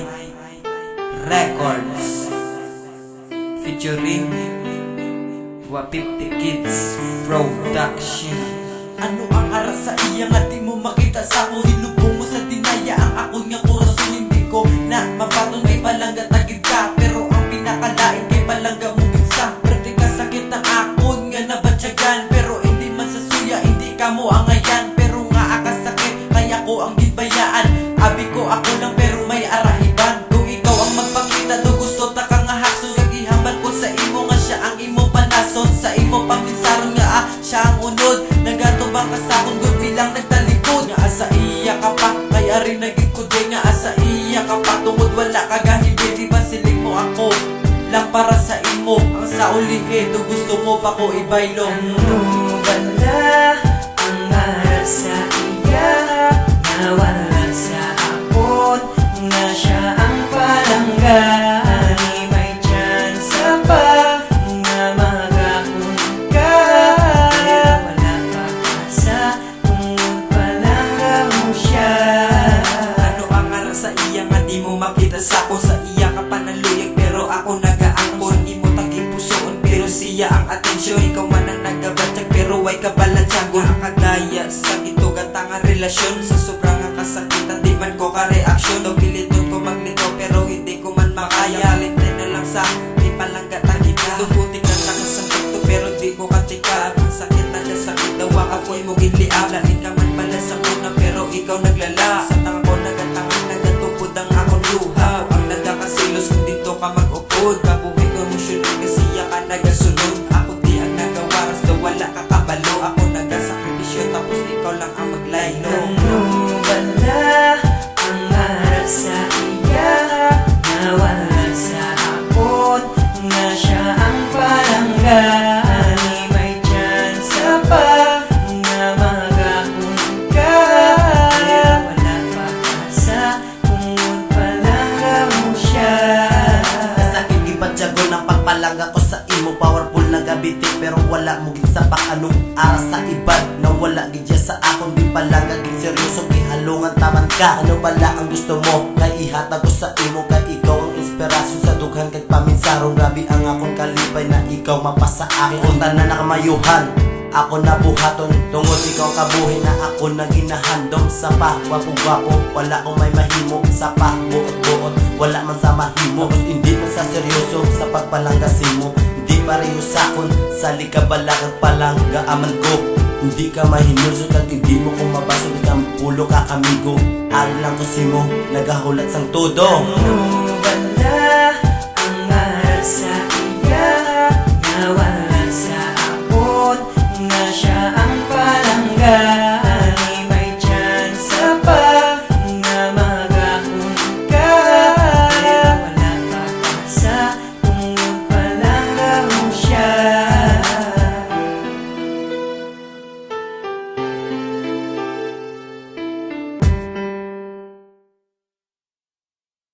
Might Records featuring 50 Kids Production. Ano ang aras sa iya nga di mo makita sa ako? Inubong mo sa dinaya ang ako nga kurason. Hindi ko na mapaton kay palangga tagid ka, pero ang pinakalain kay palangga mo binsa. Pwede ka sakit ng akon nga nabatyagan, pero hindi man sa suya, hindi ka mo ang ayan. Pero nga akasakit, kaya ko ang ginbayaan. Abi ko ako lang pero may arahiban. Kung ikaw ang magpakita, do gusto ta ka nga hakso. Gagihambal ko sa imo nga siya ang imo panason. Sa imo panglinsaron nga siya ang unod. Nagatubang ka sa akong good bilang nagtalikod. Nga asa iya ka pa, kaya rin naging kude. Nga asa iya ka pa, tungod wala ka gahibi. Di ba siling mo ako lang para sa imo? Ang sa ulihe, do gusto mo pa ko ibaylo. Ano bala ang aras sa iya? Nawala sa akon na siya ang palangga. Ni may tsansa pa na magakon ka. Pero wala pa sa tungod palangga mo siya. Ano ang aras sa iya nga di mo makita sa ako? Sa iya ka panaluyag pero ako nagaangkon. Imo taging pusoon pero siya ang atensyon. Ikaw man ang nagabatag pero way ka balansyagon. Ang kagaya sa ito gatang relasyon. Sa sobrang kasakitan di man ko ka-reaksyon. Daw piliton ko maglito pero hindi ko man makaya. Linte na lang sa di palangga tagika. Dubuti ka nakasangkot to pero di ko katika. Ang sakit na siya sakit daw ako'y mo ginliab. Lain ka man pala sa una pero ikaw naglala. Sa tanga ko nagatangan nagatupod ang akong luha. Ang nagkakasilos kung dito ka mag-upod. Kabuhay ko emosyonan kasi ka nagasunod. Ako di ang nagawaras daw wala ka kabalo. Ako nagasakripisyo tapos ikaw lang ang maglaylo. Ano bala ang aras sa iya? Nawala sa akon na siya ang palangga. Ni may tsansa pa na magakon ka. Pero wala pa sa tungod palangga mo siya. Nasakit ibatyagon ang pagpalangga ko sa imo. Powerful na gabitik pero wala mo gid sa pakanong aras sa ibad. Nawala gid siya sa akon di palangga gid seryoso kay halungan taman ka. Ano bala ang gusto mo? Kay ihatag ko sa imo. Kay ikaw ang inspirasyon sa dughan kay paminsarong. Grabe ang akong kalipay na ikaw mapasa akon. Tanan na kamayuhan ako na buhaton, tungod ikaw kabuhi na ako na ginahandom. Sa pa, wapo-wapo, wala akong may mahimo. Sa pa, buot-buot, wala man sa mahimo. Tapos hindi man sa seryoso, sa pagpalanggasin mo. Hindi pareho sakon, sa likabalakag palangga aman ko. Hindi ka mahinulso kag hindi mo kung mabaso. Ikang pulo ka kamigo, alam lang kasi mo, nagahulat sang todo. Ano bala